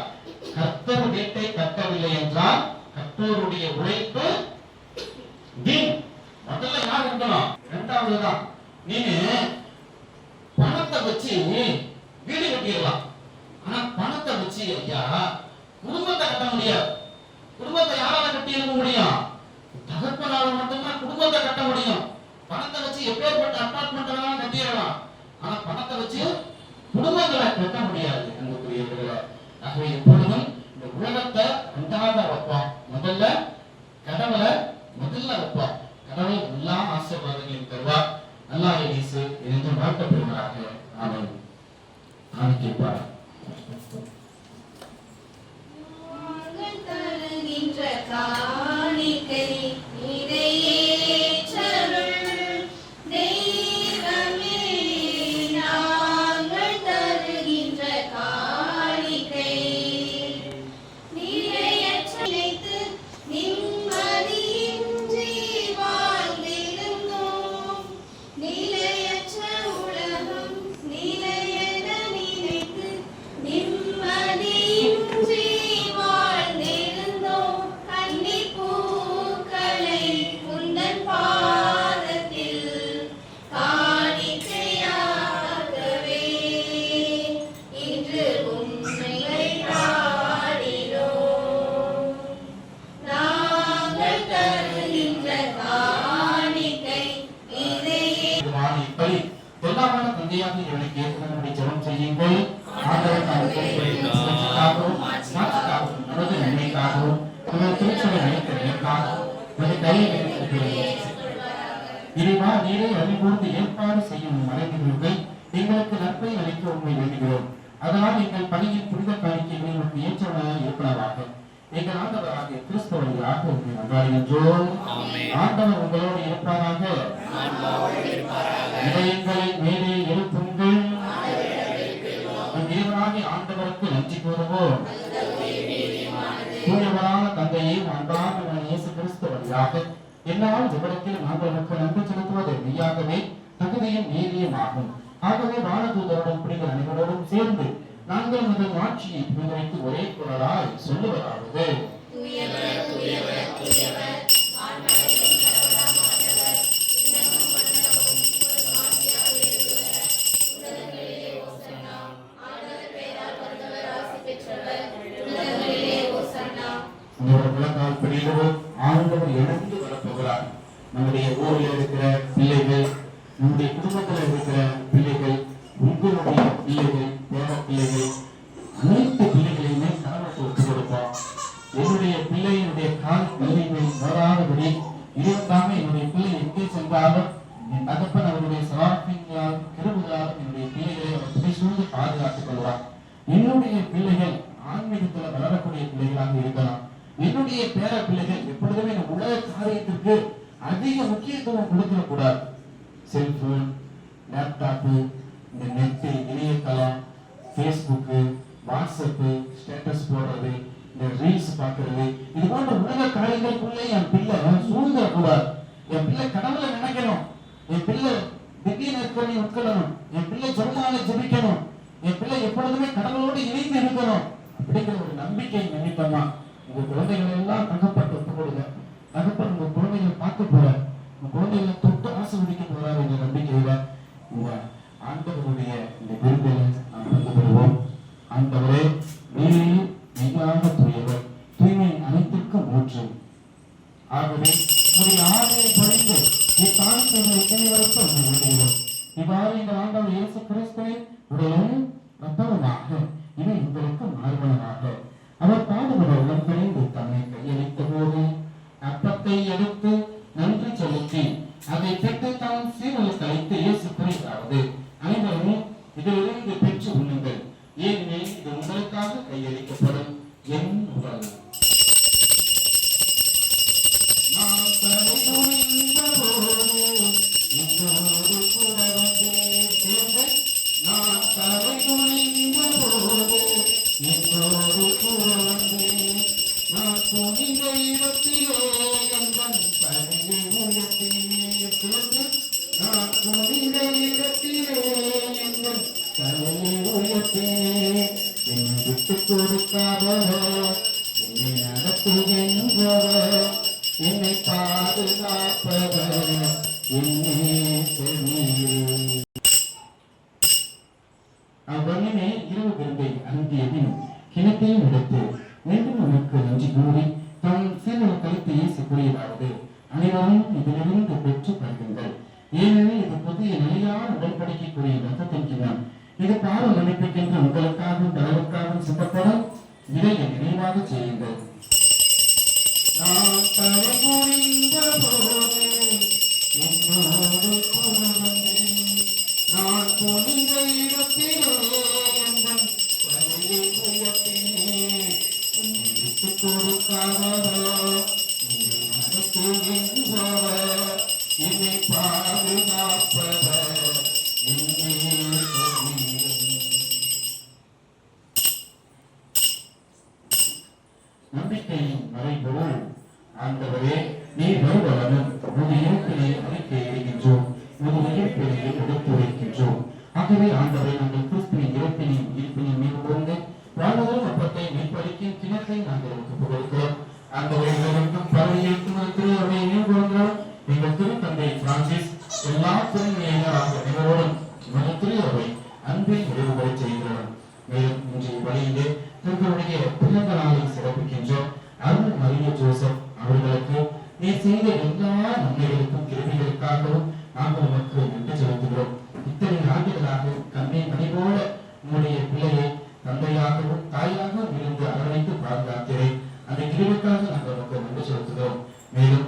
கர்த்தர் வீட்டை கட்டவில்லை என்றால் கர்த்தருடைய உழைப்பு வீண். முதல்ல யார் இருக்கணும்? இரண்டாவதுதான். நீங்க பணத்தை வச்சு வீடு கட்டிடலாம், ஆனா பணத்தை வச்சு ஐயா குடும்பத்தை கட்ட முடியாது. குடும்பத்தை யாரால கட்டி எழுத முடியும்? தகப்பனால மட்டும்தான் குடும்பத்தை கட்ட முடியும். பணத்தை வச்சு எப்பேற்பட்ட அபார்ட்மெண்ட் வேணாலும் கட்டிடலாம், ஆனா பணத்தை வச்சு குடும்பங்களை கட்ட முடியாது. அன்புக்குரியவர்களே, ஆகவே எப்பொழுதும் இந்த உலகத்தை ரெண்டாவது வைப்போம், முதல்ல கடவுளை முதல்ல வைப்போம். கடவுள் எல்லா ஆசீர்வாதங்களையும் தருவார். நல்லா இயேசு என்று வாழ்க்கப்படுகிறார்கள். ஆமென். ஆமென். தருகின்ற காணிக்கை இதையேற்றருள் தெய்வமே, நாங்கள் தருகின்ற காணிக்கை நிறையற்ற நினைத்து நிம்மதியின்றி வாழ்ந்திருந்தோம். நிலையற்ற உலகம் நிலையென நினைத்து நிம்மதியின்றி வாழ்ந்திருந்தோம். கன்னிப் பூக்களை உந்தன் பாதத்தில் காணிக்கையாகவே இன்று உம்மை நாடினோம். நாங்கள் தருகின்ற காணிக்கை இதையே. இப்படி எல்லாமான தந்தையாக இவனுக்கு ஏற்கனவே ஜெபம் செய்யுங்கள். ஆண்டவர் நமக்கு மாட்சிக்காகவும் நமது நன்மைக்காகவும் நமது திருச்சபை நினைக்கிறதற்காகவும் நமது கையை இறைவா, நீரை அறிவுறுந்து ஏற்பாடு செய்யும் மறைந்தவர்கள் எங்களுக்கு நற்பை அளிக்க உண்மை வேண்டுகிறோம். அதனால் எங்கள் பணியின் புனித காணிக்கைகளை உங்களுக்கு ஏற்றவனாக இருப்பதாக எங்கள் ஆண்டவராகிய கிறிஸ்து வழியாக உண்மை நன்றாடுகின்றோம். ஆண்டவர் உங்களோடு இருப்பாராக. இதயங்களை மேலே எழுப்புங்கள். தேவனாகிய ஆண்டவருக்கு நன்றி கூறுவோம். தூயவரான தந்தையே, அன்பான இயேசு கிறிஸ்து வழியாக என்னால் விவரத்தில் நாங்களுக்கு நன்றி செலுத்துவது மெய்யாகவே தகுதியும் நீதியுமாகும். ஆகவே வானதூதருடன் புனிதர் அனைவரோடும் சேர்ந்து நாங்கள் முதல் ஆட்சியை புரிந்து ஒரே குரலாய் சொல்லுவதாவது: ஆண்டவர் இணைந்து வரப்போகிறார். நம்முடைய ஊரில் இருக்கிற பிள்ளைகள், நம்முடைய குடும்பத்தில் இருக்கிற பிள்ளைகள், உங்களுடைய பிள்ளைகள், பேர பிள்ளைகள், அனைத்து பிள்ளைகளையுமே கடவுளுக்கு ஒப்புக் கொடுப்போம். என்னுடைய பிள்ளையினுடைய கால் வலிமை வராதபடி இருந்தாங்க. என்னுடைய பிள்ளை எங்கே சென்றாலும் என் தகப்பன் அவருடைய சவால்களால் கிருபைகளால் என்னுடைய பிள்ளைகளை அவர் துணை சூழ்ந்து பாதுகாத்துக் கொள்வார். என்னுடைய பிள்ளைகள் ஆன்மீகத்தில் வளரக்கூடிய பிள்ளைகளாக இருக்கலாம். என்னுடைய பேர பிள்ளைகள் எப்பொழுதுமே இந்த உலக காரியத்திற்கு அதிக முக்கியத்துவம் கொடுக்கக்கூடாது. செல்போன், லேப்டாப்பு, இந்த நெட்டு, இணையதளம், ஃபேஸ்புக்கு, வாட்ஸ்அப்பு, ஸ்டேட்டஸ் போடுறது, இந்த ரீல்ஸ் பார்க்கறது, இது போன்ற உலக காரியங்களுக்குள்ளே என் பிள்ளை சூழ்ந்துடக்கூடாது. என் பிள்ளை கடவுளை நினைக்கணும். என் பிள்ளை திடீர்னு உட்கொள்ளணும். என் பிள்ளை ஜெபமால ஜெபிக்கணும். என் பிள்ளை எப்பொழுதுமே கடவுளோடு இணைந்து இருக்கணும். அப்படிங்கிற ஒரு நம்பிக்கை நிமித்தமா உங்க குழந்தைகளை எல்லாம் தகப்பட்டு ஒப்பு கொடுங்க. தகப்பன் உங்க குழந்தைகளை பார்க்க போற, உங்க குழந்தைகளை தொட்டு ஆசீர்வதிக்க போறாரு என்ற நம்பிக்கையில உங்க ஆண்டவருடைய இந்த விருந்தில நாம் பங்கு பெறுவோம். ஆண்டவரே, நீரில் மெய்யாக தூயவர், தூய்மை அனைத்திற்கும் ஊற்று. ஆகவே உங்களுடைய ஆணையை பொழிந்து இக்காலத்தில் இத்தனை வரைக்கும் உண்மை வேண்டுகிறோம். இவ்வாறு எங்கள் ஆண்டவர் இயேசு கிறிஸ்துவின் உடலும் ரத்தமுமாக இவை உங்களுக்கு மாறுபனவாக என் உடல். நான் தலை குனிந்த போது இன்னொரு கூட வந்து சேர்ந்தேன். நான் தலை குனிந்த போது இன்னொரு கூட வந்து நான் குனிந்த இடத்திலே எந்தன் தலையை உயர்த்தினே சேர்ந்து. நான் குனிந்த இடத்திலே எந்தன் தலையை உயர்த்தினே. என்னை விட்டுக் கொடுக்காதவர், என்னை நடத்துகின்றவர், என்னை பாதுகாப்பவர், என்னை செவியே. அவ்வண்ணமே இரவு விருந்தை அருந்திய பின் கிணத்தையும் எடுத்து மீண்டும் நமக்கு நன்றி கூறி தம் சீரனை கழித்து இயேசு கூறியதாவது, அனைவரும் இதிலிருந்து பெற்று பருகுங்கள். ஏனெனில் இது புதிய நிலையான உடன்படிக்கைக்குரிய இரத்தத்தின் கிண்ணம். இது பாவ மன்னிப்புக்கென்று உங்களுக்காகவும் கடவுளுக்காகவும் சிந்தப்படும். இதை என் நினைவாக செய்யுங்கள். நான் தலை குனிந்த போது என்னோடு கூட வந்து நான் குனிந்த இடத்திலே எந்தன் தலையை உயர்த்தினேன். என்னை விட்டுக் கொடுக்காதவர், என்னை நடத்துகின்றவர், என்னை பாதுகாப்பவர், என்னை நம்பிக்கையின் மறைபொருள். ஆண்டவரே, நீர் வருவதும் உமது இருப்பினை அறிக்கையிடுகின்றோம், உமது உயிர்ப்பினையும் எடுத்துரைக்கின்றோம். ஆகவே ஆண்டவரை நாங்கள் கிறிஸ்துவின் இருப்பினையும் மீது கொண்டு வாழ்வதும் அப்பத்தை மீட்பளிக்கும் கிணத்தை நாங்கள் ஒப்புக் கொடுக்கிறோம். ஆண்டவரை எங்களுக்கும் பரவியிருக்கும் திருவருளை மேற்கொள்கிறோம். எங்கள் திருத்தந்தை பிரான்சிஸ் எல்லா திருநிலையினராக அனைவரோடும் உமது திருவருளை அன்பில் நிறைவுபெற செய்கிறோம். மேலும் இன்றைய வழியிலே தங்களுடைய பிறந்த நாளை சிறப்பிக்கின்றோம். அருள் மரிய ஜோசப் அவர்களுக்கு நீ செய்த எல்லா நன்மைகளுக்கும் கிருபைகளுக்காகவும் நாங்கள் உமக்கு நன்றி செலுத்துகிறோம். இத்தனை ஆண்டுகளாக கண்ணை மணி போல உன்னுடைய பிள்ளையை தந்தையாகவும் தாயாகவும் இருந்து அரவணைத்து பாதுகாக்கிறேன். அந்த கிருபைக்காக நாங்கள் உமக்கு நன்றி செலுத்துகிறோம். மேலும்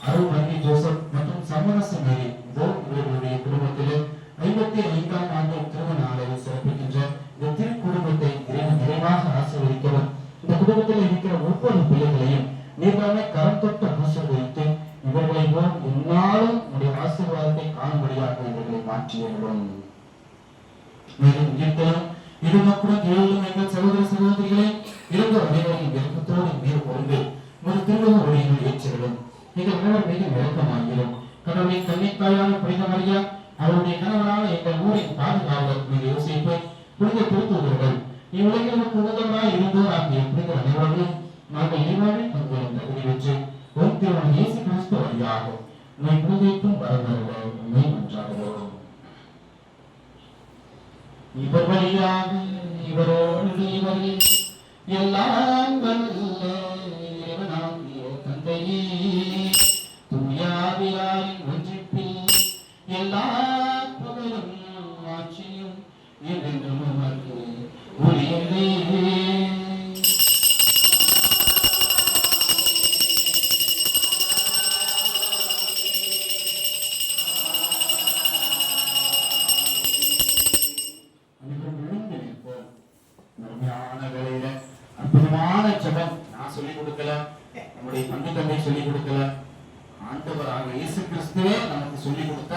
அருள் மரிய ஜோசப் மற்றும் சமரச மேரி இவர்களுடைய குடும்பத்திலே 55ஆம் ஆண்டு திருமண நாளை சிறப்பிக்கின்ற இந்த திருக்குடும்பத்தை நிறைவாக ஆசீர்வதிக்கவும். இந்த குடும்பத்தில் இருக்கிற ஒவ்வொரு பிள்ளைகளையும் நீர்தானே கரம் தொட்டு ஆசீர்வதித்து இவர்களை போல் என்னாலும் உடைய ஆசீர்வாதத்தை காணும்படியாக இவர்களை மாற்றியவர்களும். மேலும் இருக்கலும் இருமக்குடன் எழுதும் எங்கள் சகோதர சகோதரிகளை இருந்த அனைவரையும் விருப்பத்தோடு நீர் கொண்டு ஒரு திருமண உரையினுள் ஏற்றிவிடும். எங்கள் அனைவர் மீது விளக்கமாகிறோம். கடவுளின் கன்னித்தாயான புனித மரியா, அவருடைய கணவரான எங்கள் ஊரின் பாதுகாவலர் மீது யோசிப்பை, புனித திருத்தூதர்கள், இவ்வுலகில் உன்னதமாய் இருந்தோர் ஆகிய புனிதர் அனைவரையும் நாங்கள் இறைவனின் பங்குடன் தகுதி பெற்று ஒரு திருமணம் இயேசு கிறிஸ்து வழியாக உண்மை புனிதைக்கும் வரவர உண்மை மன்றாடுகிறோம். இவர் வழியாக இவரோடு இவரில் எல்லாம் வல்ல இறைவனாகிய தந்தையே, தூயாவியாரின் ஒன்றிப்பில் எல்லா புகழும் ஆட்சியும் என்றென்றும் உமக்கு உரியதே. அற்புதமான ஜெபம் நான் சொல்லிக் கொடுக்கல, நம்முடைய பங்கு தந்தை சொல்லிக் கொடுக்கல, ஆண்டவராக இயேசு கிறிஸ்துவே நமக்கு சொல்லிக் கொடுத்த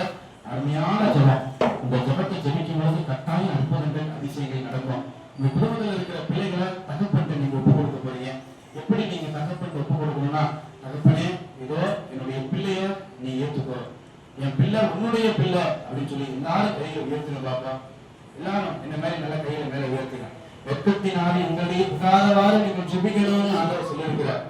அருமையான ஜெபம். இந்த ஜெபத்தை ஜெபிக்கும் போது கட்டாயம் அற்புதங்கள் அதிசயங்கள் நடக்கும். உங்க குடும்பத்தில் இருக்கிற பிள்ளைகளை தகப்பன்ட்ட நீங்க ஒப்பு கொடுக்க போறீங்க. எப்படி நீங்க தகப்பன்ட்ட ஒப்பு கொடுக்கணும்னா, தகப்பனே இதோ என்னுடைய பிள்ளைய நீ ஏற்றுக்கோ, என் பிள்ளை உன்னுடைய பிள்ளை அப்படின்னு சொல்லி எல்லாரும் கையில உயர்த்தின பாப்பா. எல்லாரும் இந்த மாதிரி நல்ல கையில மேல உயர்த்தின. வெட்கத்தினாலே உங்களுடைய புகாதவாறு நீங்கள் ஜெபிக்கணும்னு ஆண்டவர் சொல்லியிருக்கிறார்.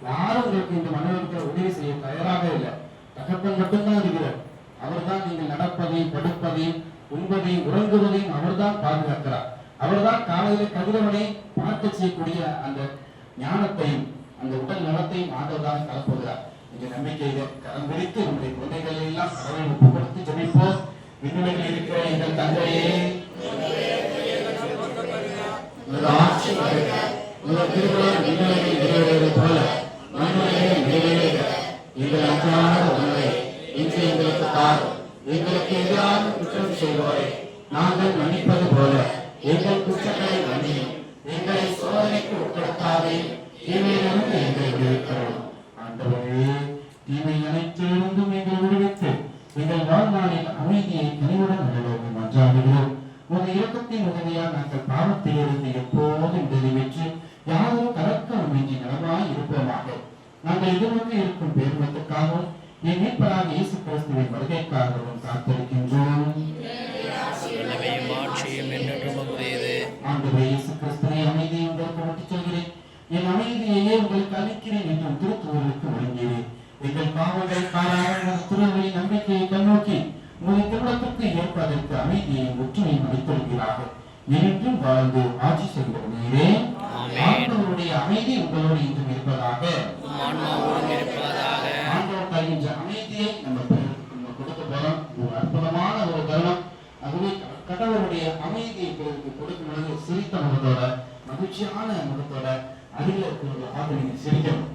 யாரும் உங்களுக்கு இந்த மனிதனுக்கு உதவி செய்ய தயாராக இல்லை. தகப்பன் மட்டும்தான் இருக்கிறார். அவர் தான் நீங்கள் நடப்பதையும் படுப்பதையும் உண்பதையும் உறங்குவதையும் அவர் தான் பாதுகாக்கிறார். அவர் தான் காலையில கதிரவனை பார்க்க செய்யக்கூடிய அந்த ஞானத்தையும் அந்த உடல் நலத்தையும் ஆண்டவர் தான் கலப்புகிறார். இந்த நம்பிக்கையில கரம் பிடித்து நம்முடைய குழந்தைகளை எல்லாம் கடவுளை ஒப்பு கொடுத்து ஜெபிப்போம். விண்ணுலகில் இருக்கிற எங்கள் தந்தையே, ஆட்சி வருக, உங்கள் திருமணம் விண்ணுலகில் நிறைவேறுவது போல மண்ணுலகில் நிறைவேறுக. எங்கள் அன்றாட உணவை இன்று எங்களுக்கு தாரும். எங்களுக்கு எதிராக குற்றம் செய்வோரை நாங்கள் மன்னிப்பது போல எங்கள் குற்றங்களை மன்னியும். எங்களை சோதனைக்கு உட்படுத்தாதே, தீமையிலிருந்து எங்களை விடுவித்தருளும். ஆண்டவரே, தீமை அனைத்திலிருந்தும் எங்களை விடுவித்து எங்கள் வாழ்நாளில் அமைதியை கனிவுடன் அடைவோம் மன்றாடுகிறோம். உங்கள் இரக்கத்தின் உதவியால் நாங்கள் பாவத்திலிருந்து எப்போதும் விடுவித்து யாரும் கலக்கமின்றி நலமாய் இருப்போமாக. நாங்கள் எதிர்நோக்கி இருக்கும் பேருமத்துக்காகவும் என் மீட்பராக இயேசு கிறிஸ்துவின் வருகைக்காகவும் காத்திருக்கின்றோம். ஆண்டவரே இயேசு கிறிஸ்துவை அமைதியை உங்களுக்கு விட்டுச் சொல்கிறேன், என் அமைதியையே உங்களுக்கு அளிக்கிறேன் என்றும் திருத்துவர்களுக்கு வழங்கினேன். எங்கள் பாவங்கள் காரணமாக திருவள்ளுவரின் நம்பிக்கையை கண்ணோக்கி உங்கள் திருமணத்திற்கு ஏற்பதற்கு அமைதியை ஒற்றுமையும் அளித்திருக்கிறார்கள். என்றும் வாழ்ந்து ஆட்சி செய்கிறவர்களே, ஆண்டவருடைய அமைதி உங்களோடு இன்றும் இருப்பதாக. ஆண்டவர் தருகின்ற அமைதியை நம்ம கொடுக்க போறோம். ஒரு அற்புதமான ஒரு தருணம். அதுவே கடவுளுடைய அமைதியை பிறருக்கு கொடுக்கும் பொழுது சிரித்த முகத்தோட, மகிழ்ச்சியான முகத்தோட அருகில் இருக்கிறவங்களை பார்த்து நீங்க சிரிக்கணும்.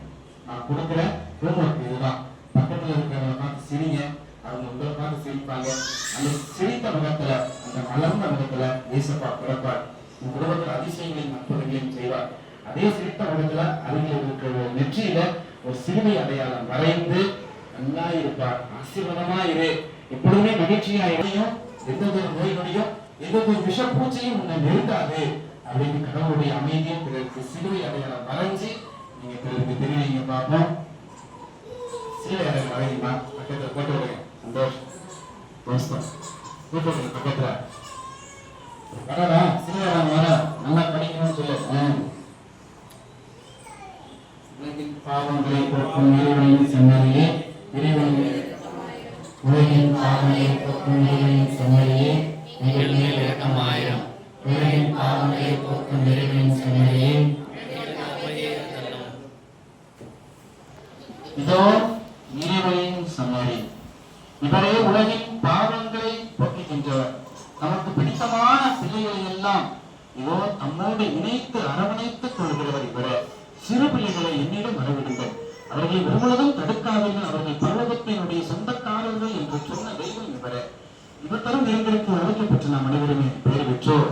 நான் கொடுக்குறேன் ஹோம்ஒர்க் இதுதான். பக்கத்துல இருக்கிறவங்களை பார்த்து சிரிங்க, அவங்க உங்களை பார்த்து சிரிப்பாங்க. அந்த சிரித்த முகத்துல, அந்த மலர்ந்த முகத்துல இயேசுப்பா பிறப்பார். உங்க குடும்பத்துல அதிசயங்களையும் அற்புதங்களையும் செய்வார். அதே சிரித்த முகத்துல அருகில் இருக்கிற நெற்றியில ஒரு சிலுவை அடையாளம் வரைந்து நல்லா இருப்பார். ஆசீர்வாதமா இரு, எப்பொழுதுமே மகிழ்ச்சியா இறையும், எந்த ஒரு நோய் நொடியும் எந்த ஒரு விஷப்பூச்சியும் உன்னை நெருங்காது அப்படின்னு கடவுளுடைய அமைதியை பிறருக்கு சிலுவை அடையாளம் வரைஞ்சி நீங்க பிறருக்கு தெரிவிங்க. பார்ப்போம். சிலுவை அடையாளம் வரையுமா? பக்கத்துல போட்டு விடுங்க. சந்தோஷம். போட்டு விடுங்க பக்கத்துல. வரடா சிலுவை அடையாளம் வர நல்லா படிக்கணும்னு சொல்லு. பாவங்களை போக்கும் இறைவனின் செம்மறியே, உலகின் பாவங்களை போக்கும் இறைவனின் செம்மறியே, எங்கள் மேல் இரக்கமாயிரும். உலகின் பாவங்களை போக்கும் இறைவனின் செம்மறியே, இதோ இறைவனின் செம்மறி. இவரே உலகின் பாவங்களை போக்குகின்றவர். நமக்கு பிடித்தமான பிள்ளைகளை எல்லாம் இதோ தம்மோடு இணைத்து அரவணைத்துக் கொள்கிறவர் இவரே. சிறு பிள்ளைகளை என்னிடம் வரவிடுங்கள், அவர்களை ஒருவரும் தடுக்காதீர்கள், அவர்கள் பரலோகத்தினுடைய சொந்தக்காரர்கள் என்று சொன்ன தெய்வம் இவரே. இவர் தரும் எங்களுக்கு அழைக்கப்பட்டு நாம் அனைவருமே பெயர் பெற்றோர்.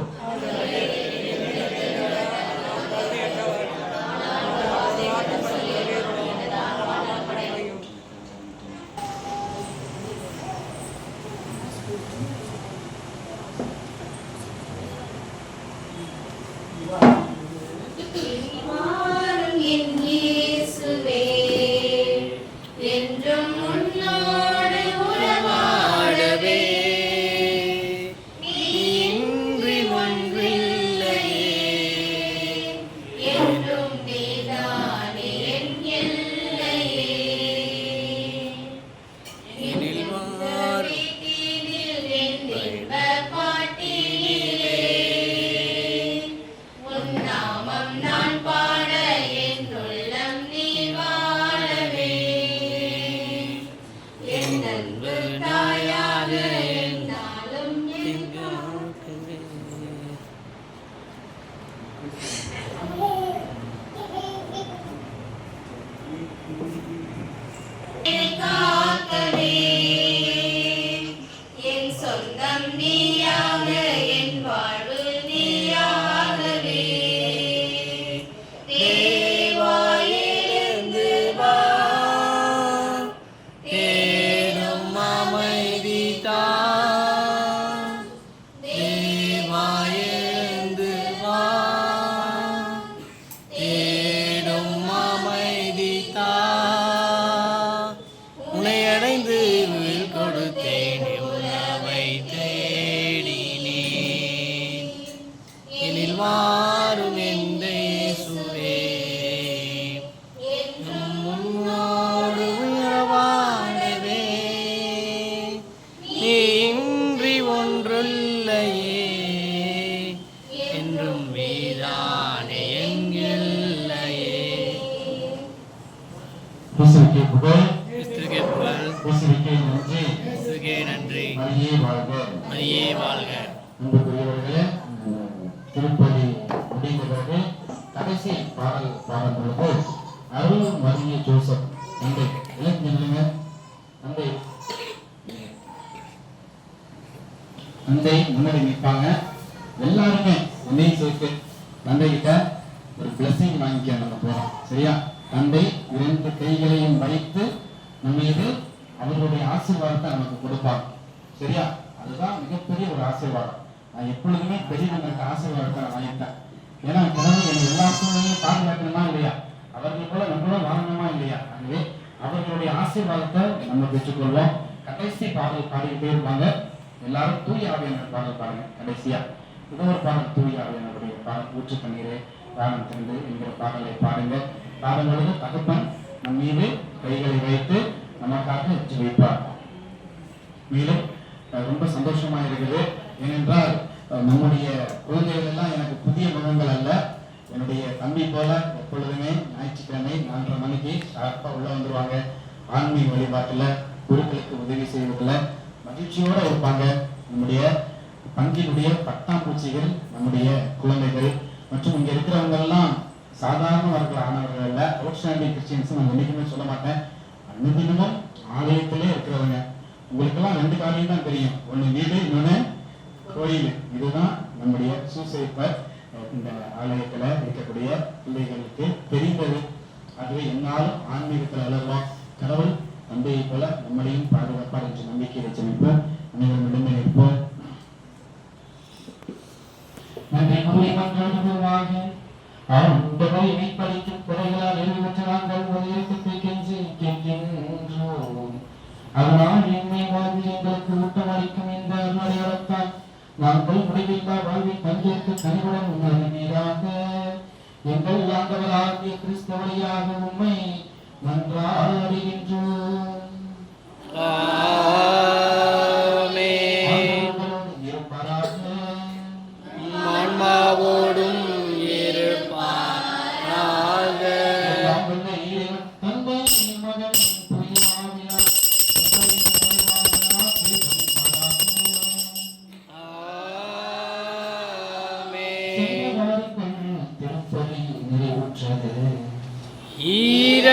திருப்பதி முடிந்த பிறகு கடைசி பாடல் பாடும் பொழுது அருள் மரிய ஜோசப் தந்தை இளைஞர்களுங்க தந்தை முன்னாடி நிற்பாங்க. எல்லாருமே என்னையும் சேர்த்து தந்தை கிட்ட ஒரு blessing வாங்கிக்க நம்ம போறோம். சரியா? தந்தை 2 கைகளையும் வைத்து நம்ம மீது அவர்களுடைய ஆசீர்வாதத்தை நமக்கு கொடுப்பார். சரியா? அதுதான் மிகப்பெரிய ஒரு ஆசீர்வாதம். நான் எப்பொழுதுமே பெரியவங்களுக்கு ஆசீர்வாதத்தை நான் வாங்கிட்டேன். ஏன்னா கடவுள் என்னை எல்லா சூழ்நிலையும் பாதுகாக்கணுமா இல்லையா? அவர்கள் போல நம்மளும் வாழணுமா இல்லையா? ஆகவே அவர்களுடைய ஆசீர்வாதத்தை நம்ம பெற்றுக்கொள்வோம். கடைசி பாடல் பாடிக்கிட்டே இருப்பாங்க. எல்லாரும் தூய ஆவியானவர் பாடல் பாருங்க. கடைசியா இது ஒரு பாடல், தூய ஆவியானவருடைய பாடல், ஊற்று தண்ணீரே தானம் திறந்து என்கிற பாடலை பாடுங்க. பாடும்பொழுது தகப்பன் நம் மீது கைகளை வைத்து நமக்காக ஜெபிப்பார். மேலும் ரொம்ப சந்தோஷமா இருக்குது. ஏனென்றால் நம்முடைய குழந்தைகள் எல்லாம் எனக்கு புதிய முகங்கள் அல்ல. என்னுடைய தம்பி போல எப்பொழுதுமே ஞாயிற்றுக்கிழமை 4:30 மணிக்கு ஷார்ப்பா உள்ள வந்துருவாங்க. ஆன்மீக வழிபாட்டுல குருக்களுக்கு உதவி செய்வதில் மகிழ்ச்சியோட இருப்பாங்க. நம்முடைய பங்கினுடைய பட்டாம்பூச்சிகள் நம்முடைய குழந்தைகள் மற்றும் இங்க இருக்கிறவங்க எல்லாம் சாதாரணவர்கள் ஆனவர்கள் அல்ல. அவுட்ஸ்டாண்டிங் கிறிஸ்டியன்ஸ் நான் என்னைக்குமே சொல்ல மாட்டேன். அனுதினமும் ஆலயத்திலே இருக்கிறவங்க. உங்களுக்கெல்லாம் 2 காரியம் தான் தெரியும். ஒண்ணு வீடு, இன்னொன்னு கோயில். இதுதான் நம்முடைய சூசைப்பர் இந்த ஆலயத்துல இருக்கக்கூடிய பிள்ளைகளுக்கு தெரிந்தது. அதுவே என்னாலும் ஆன்மீகத்தில் வளர்வோம். கடவுள் தந்தையை போல நம்மளையும் பாதுகாப்பார் என்ற நம்பிக்கை வச்சு நிற்போம். அனைவரும் விடுமை நிற்போம். நன்றி கூறி மன்றாடுவோமாக. ஆண்டவரை மீட்பளிக்கும் குறைகளால் எழுதிவற்ற நாங்கள் உதயத்தை கெஞ்சி கேட்கின்றோம். அதனால் எம்மை வாழ்ந்து எங்களுக்கு ஊட்டமளிக்கும் இந்த அருளடையாளத்தால் நாங்கள் முடிவில்லா வாழ்வில் பங்கேற்க கனிவுடன் உணர்வீராக. எங்கள் ஆண்டவராகிய கிறிஸ்து வழியாக உம்மை மன்றாடுகின்றோம். ஆன்மாவோடும் இருப்பாராக.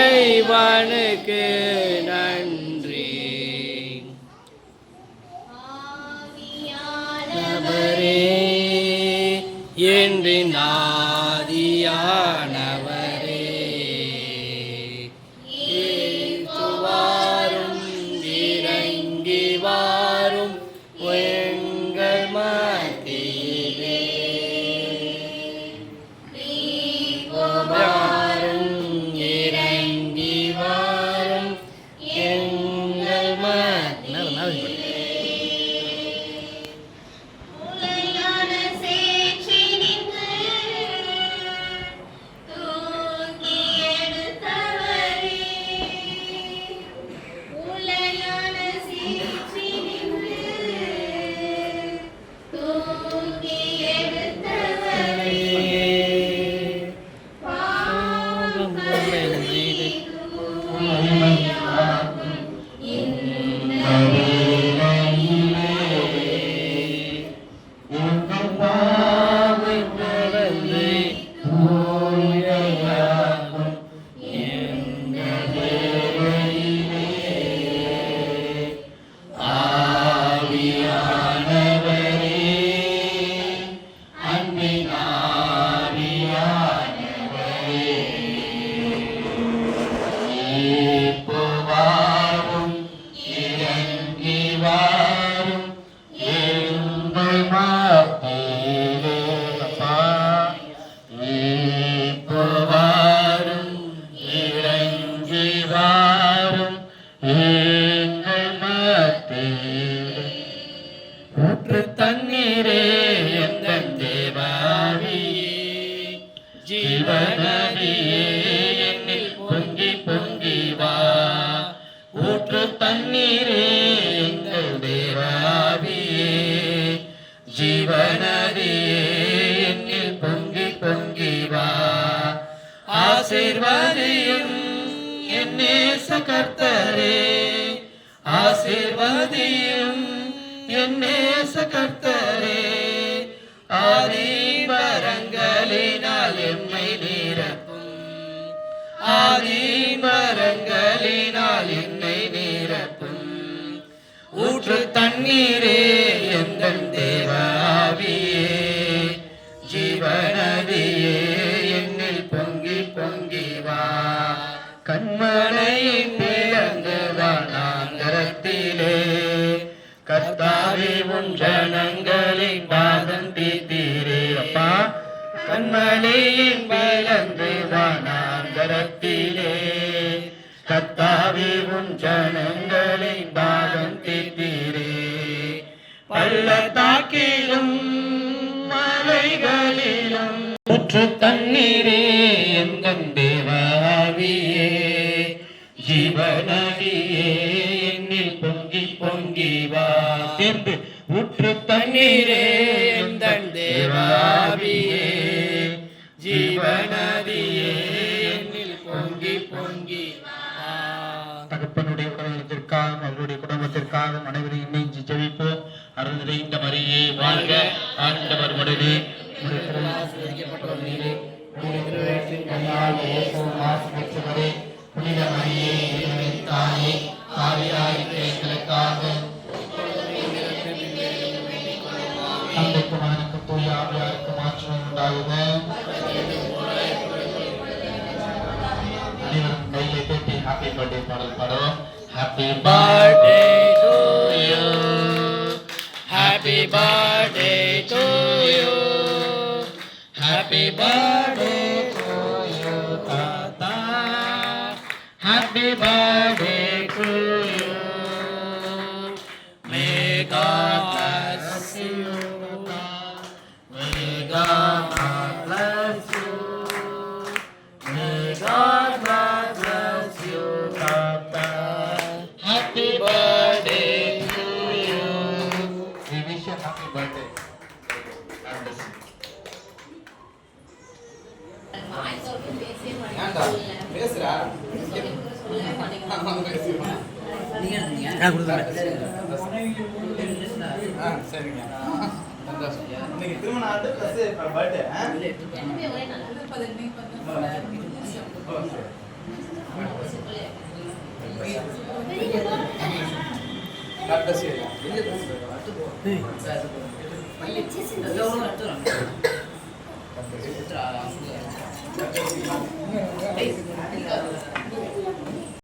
இறைவனுக்கு நன்றி. ஆவியானவரே என்றின் ஆதியானவரே, ஏற்றுவாரும் இறங்கி வாரும் எங்கள் மத்தியிலே. வாரும் இறங்கி வாரும் எங்கள் மத்தியிலே. உலையான சேற்றி நின்று தூக்கி எடுத்தவரே, உலையான சேற்றி நின்று தூக்கி எடுத்தவரே, பாவம் தூய்மையாக்கும் இந்த ஊற்று தண்ணீரே எந்தன் தேவாவியே, ஜீவநதியே என்னில் பொங்கி பொங்கி வா. ஊற்று தண்ணீரே எங்கள் தேவாவியே, ஜீவநதியே என்னில் பொங்கி பொங்கி வா. ஆசீர்வதியும் என் நேச கர்த்தரே, ஆசீர்வதியும் என் நேச கர்த்தரே, ஆதிவரங்களினால் எம்மை நிரப்பும், ஆதிவரங்களினால் என்னை நிரப்பும். ஊற்று தண்ணீரே எந்தன் தேவாவியே, ஜீவநதியே வா கண்மலையின் பிளந்து வனாந்தரத்திலே கர்த்தாவே உன் ஜனங்களின் பாதம் தீர்த்தீரே அப்பா கண்மலையின் பிளந்து வனாந்தரத்திலே கர்த்தாவே உன் ஜனங்களின் பாதம் தீர்த்தீரே பள்ளத்தாக்கிலும் மலைகளிலும் ஊற்று தண்ணீரே எங்கள் தேவாவியே ஜீவநதியே என்னில் பொங்கி பொங்கி வா சேர்ந்து ஊற்று தண்ணீரே எங்கள் தேவாவியே ஜீவநதியே என்னில் பொங்கி பொங்கி வா. தகப்பனுடைய உடல்நலத்திற்காகவும் அவருடைய குடும்பத்திற்காகவும் அனைவரும் இணைந்து ஜெபிப்போம். அருள் நிறைந்த மரியே வாழ்க, ஆண்டவர் உடனே ஆசீர்வதிக்கப்பட்டவர் நீரே, உம்முடைய திருவயிற்றின் கனியாகிய இயேசுவும் ஆசீர்வதிக்கப்பட்டவரே. புனித மரியே இறைவனின் தாயே, தாயாகிய எங்களுக்காக தந்தைக்கும் மகனுக்கும் தூய ஆவியாருக்கும் மாற்றமே உண்டாகுக. அனைவரும் கையை தட்டி ஹாப்பி பர்த்டே பாடல் பாடுவோம். Happy birthday to you, happy birthday to you, happy birthday to you தாத்தா, happy birthday to you. May God bless you, may God bless you, may God bless you Papa. Happy birthday to you. We wish you happy birthday. God bless you. ஏன்டா பேசுறா ஆமா, பேசுறா. சரிங்க சந்தோஷம். இன்னைக்கு திருமண ஆண்டு plus birthday. God bless you.